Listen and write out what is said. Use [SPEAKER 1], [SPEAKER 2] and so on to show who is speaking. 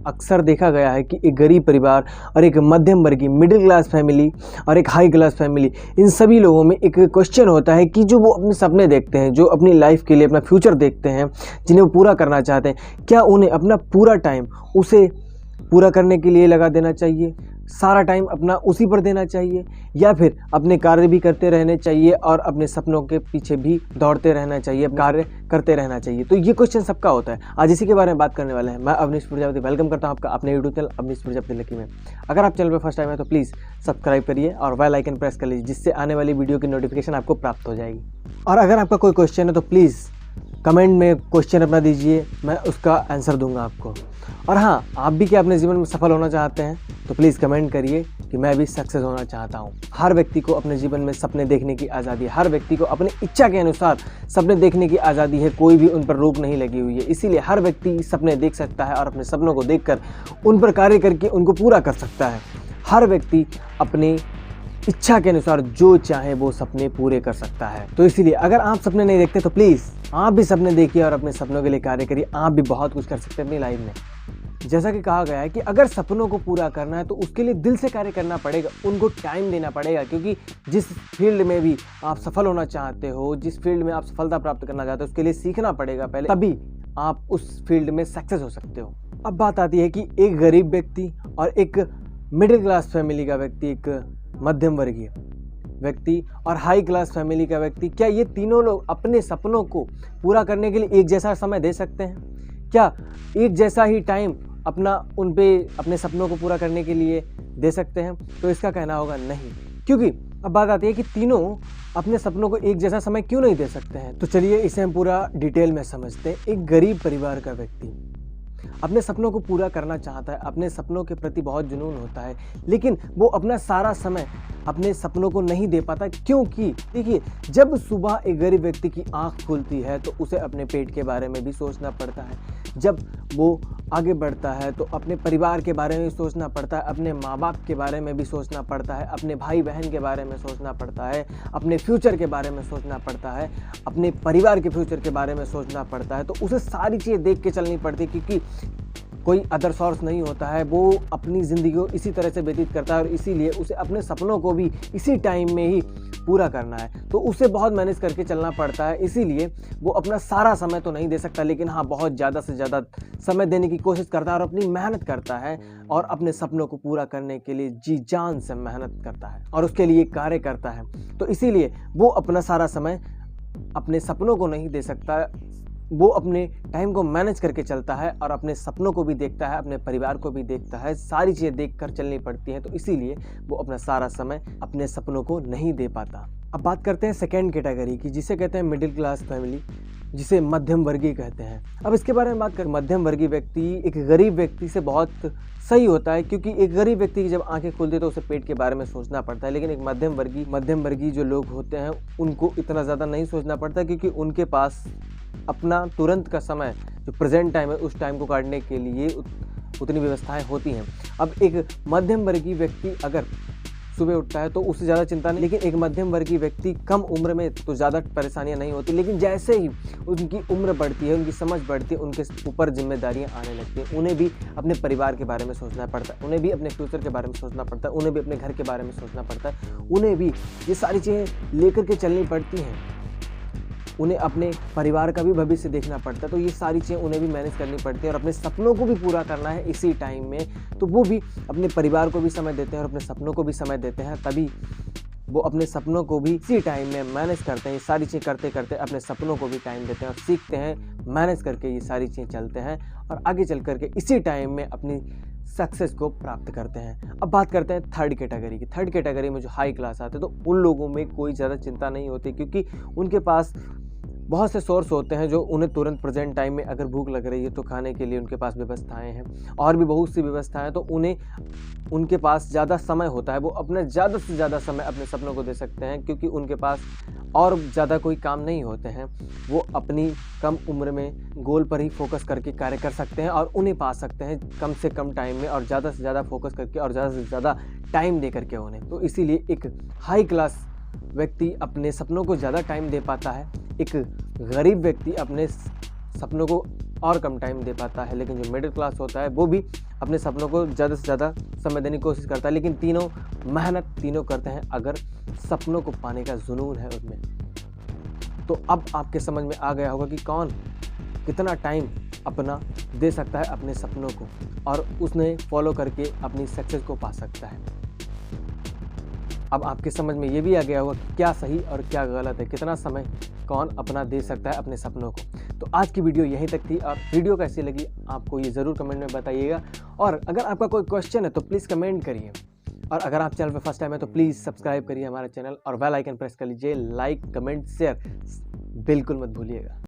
[SPEAKER 1] अक्सर देखा गया है कि एक गरीब परिवार और एक मध्यम वर्गीय मिडिल क्लास फैमिली और एक हाई क्लास फैमिली, इन सभी लोगों में एक क्वेश्चन होता है कि जो वो अपने सपने देखते हैं, जो अपनी लाइफ के लिए अपना फ्यूचर देखते हैं, जिन्हें वो पूरा करना चाहते हैं, क्या उन्हें अपना पूरा टाइम उसे पूरा करने के लिए लगा देना चाहिए, सारा टाइम अपना उसी पर देना चाहिए, या फिर अपने कार्य भी करते रहने चाहिए और अपने सपनों के पीछे भी दौड़ते रहना चाहिए, कार्य करते रहना चाहिए। तो ये क्वेश्चन सबका होता है। आज इसी के बारे में बात करने वाले हैं। मैं अवनीश प्रजापति वेलकम करता हूं आपका अपने YouTube channel Avnish Prajapati lucky में। अगर आप चैनल पर फर्स्ट टाइम है तो प्लीज़ सब्सक्राइब करिए और बेल आइकन प्रेस कर लीजिए, जिससे आने वाली वीडियो की नोटिफिकेशन आपको प्राप्त हो जाएगी। और अगर आपका कोई क्वेश्चन है तो प्लीज़ कमेंट में क्वेश्चन अपना दीजिए, मैं उसका आंसर दूंगा आपको। और हाँ, आप भी क्या अपने जीवन में सफल होना चाहते हैं तो प्लीज़ कमेंट करिए कि मैं भी सक्सेस होना चाहता हूँ। हर व्यक्ति को अपने जीवन में सपने देखने की आज़ादी है, हर व्यक्ति को अपनी इच्छा के अनुसार सपने देखने की आज़ादी है, कोई भी उन पर रोक नहीं लगी हुई है। इसीलिए हर व्यक्ति सपने देख सकता है और अपने सपनों को देखकर उन पर कार्य करके उनको पूरा कर सकता है। हर व्यक्ति अपनी इच्छा के अनुसार जो चाहे वो सपने पूरे कर सकता है। तो इसीलिए अगर आप सपने नहीं देखते तो प्लीज़ आप भी सपने देखिए और अपने सपनों के लिए कार्य करिए। आप भी बहुत कुछ कर सकते हैं अपनी लाइफ में। जैसा कि कहा गया है कि अगर सपनों को पूरा करना है तो उसके लिए दिल से कार्य करना पड़ेगा, उनको टाइम देना पड़ेगा, क्योंकि जिस फील्ड में भी आप सफल होना चाहते हो, जिस फील्ड में आप सफलता प्राप्त करना चाहते हो, उसके लिए सीखना पड़ेगा पहले, तभी आप उस फील्ड में सक्सेस हो सकते हो। अब बात आती है कि एक गरीब व्यक्ति और एक मिडिल क्लास फैमिली का व्यक्ति, एक मध्यम वर्गीय व्यक्ति और हाई क्लास फैमिली का व्यक्ति, क्या ये तीनों लोग अपने सपनों को पूरा करने के लिए एक जैसा समय दे सकते हैं? क्या एक जैसा ही टाइम अपना उन पे अपने सपनों को पूरा करने के लिए दे सकते हैं? तो इसका कहना होगा नहीं, क्योंकि अब बात आती है कि तीनों अपने सपनों को एक जैसा समय क्यों नहीं दे सकते हैं। तो चलिए इसे हम पूरा डिटेल में समझते हैं। एक गरीब परिवार का व्यक्ति अपने सपनों को पूरा करना चाहता है, अपने सपनों के प्रति बहुत जुनून होता है, लेकिन वो अपना सारा समय अपने सपनों को नहीं दे पाता। क्योंकि देखिए, जब सुबह एक गरीब व्यक्ति की आंख खुलती है तो उसे अपने पेट के बारे में भी सोचना पड़ता है। जब वो आगे बढ़ता है तो अपने परिवार के बारे में भी सोचना पड़ता है, अपने माँ बाप के बारे में भी सोचना पड़ता है, अपने भाई बहन के बारे में सोचना पड़ता है, अपने फ्यूचर के बारे में सोचना पड़ता है, अपने परिवार के फ्यूचर के बारे में सोचना पड़ता है। तो उसे सारी चीज़ें देख के चलनी पड़ती है, क्योंकि कोई अदर सोर्स नहीं होता है। वो अपनी ज़िंदगी को इसी तरह से व्यतीत करता है और इसीलिए उसे अपने सपनों को भी इसी टाइम में ही पूरा करना है। तो उसे बहुत मैनेज करके चलना पड़ता है। इसीलिए वो अपना सारा समय तो नहीं दे सकता, लेकिन हाँ, बहुत ज़्यादा से ज़्यादा समय देने की कोशिश करता है और अपनी मेहनत करता है और अपने सपनों को पूरा करने के लिए जी जान से मेहनत करता है और उसके लिए कार्य करता है। तो इसीलिए वो अपना सारा समय अपने सपनों को नहीं दे सकता। वो अपने टाइम को मैनेज करके चलता है और अपने सपनों को भी देखता है, अपने परिवार को भी देखता है, सारी चीज़ें देखकर चलनी पड़ती हैं। तो इसीलिए वो अपना सारा समय अपने सपनों को नहीं दे पाता। अब बात करते हैं सेकेंड कैटेगरी की, जिसे कहते हैं मिडिल क्लास फैमिली, जिसे मध्यम वर्गीय कहते हैं। अब इसके बारे में बात करें, मध्यम वर्गीय व्यक्ति एक गरीब व्यक्ति से बहुत सही होता है, क्योंकि एक गरीब व्यक्ति की जब आंखें खुलती है तो उसे पेट के बारे में सोचना पड़ता है, लेकिन एक मध्यम वर्गीय जो लोग होते हैं उनको इतना ज़्यादा नहीं सोचना पड़ता, क्योंकि उनके पास अपना तुरंत का समय, जो प्रेजेंट टाइम है, उस टाइम को काटने के लिए उतनी व्यवस्थाएं होती हैं। अब एक मध्यम वर्गीय व्यक्ति अगर सुबह उठता है तो उससे ज़्यादा चिंता नहीं, लेकिन एक मध्यम वर्गीय व्यक्ति कम उम्र में तो ज़्यादा परेशानियां नहीं होती, लेकिन जैसे ही उनकी उम्र बढ़ती है, उनकी समझ बढ़ती है, उनके ऊपर जिम्मेदारियां आने लगती हैं, उन्हें भी अपने परिवार के बारे में सोचना पड़ता है, उन्हें भी अपने फ्यूचर के बारे में सोचना पड़ता है, उन्हें भी अपने घर के बारे में सोचना पड़ता है, उन्हें भी ये सारी चीज़ें लेकर के चलनी पड़ती हैं। उन्हें अपने परिवार का भी भविष्य देखना पड़ता है। तो ये सारी चीज़ें उन्हें भी मैनेज करनी पड़ती है और अपने सपनों को भी पूरा करना है इसी टाइम में। तो वो भी अपने परिवार को भी समय देते हैं और अपने सपनों को भी समय देते हैं, तभी वो अपने सपनों को भी इसी टाइम में मैनेज करते हैं। ये सारी चीज़ें करते करते अपने सपनों को भी टाइम देते हैं और सीखते हैं, मैनेज करके ये सारी चीज़ें चलते हैं और आगे चल करके इसी टाइम में अपनी सक्सेस को प्राप्त करते हैं। अब बात करते हैं थर्ड कैटेगरी की। थर्ड कैटेगरी में जो हाई क्लास आते हैं तो उन लोगों में कोई ज़्यादा चिंता नहीं होती, क्योंकि उनके पास बहुत से सोर्स होते हैं जो उन्हें तुरंत प्रेजेंट टाइम में अगर भूख लग रही है तो खाने के लिए उनके पास व्यवस्थाएं हैं, और भी बहुत सी व्यवस्थाएं। तो उनके पास ज़्यादा समय होता है, वो अपना ज़्यादा से ज़्यादा समय अपने सपनों को दे सकते हैं, क्योंकि उनके पास और ज़्यादा कोई काम नहीं होते हैं। वो अपनी कम उम्र में गोल पर ही फोकस करके कार्य कर सकते हैं और उन्हें पा सकते हैं कम से कम टाइम में और ज़्यादा से ज़्यादा फोकस करके और ज़्यादा से ज़्यादा टाइम दे करके उन्हें। तो इसीलिए एक हाई क्लास व्यक्ति अपने सपनों को ज़्यादा टाइम दे पाता है, एक गरीब व्यक्ति अपने सपनों को और कम टाइम दे पाता है, लेकिन जो मिडिल क्लास होता है वो भी अपने सपनों को ज़्यादा से ज़्यादा समय देने की कोशिश करता है, लेकिन तीनों मेहनत तीनों करते हैं अगर सपनों को पाने का जुनून है उनमें। तो अब आपके समझ में आ गया होगा कि कौन कितना टाइम अपना दे सकता है अपने सपनों को और उसने फॉलो करके अपनी सक्सेस को पा सकता है। अब आपके समझ में ये भी आ गया होगा कि क्या सही और क्या गलत है, कितना समय कौन अपना दे सकता है अपने सपनों को। तो आज की वीडियो यहीं तक थी और वीडियो कैसी लगी आपको ये ज़रूर कमेंट में बताइएगा। और अगर आपका कोई क्वेश्चन है तो प्लीज़ कमेंट करिए, और अगर आप चैनल पर फर्स्ट टाइम है तो प्लीज़ सब्सक्राइब करिए हमारा चैनल और बेल आइकन प्रेस कर लीजिए। लाइक, कमेंट, शेयर बिल्कुल मत भूलिएगा।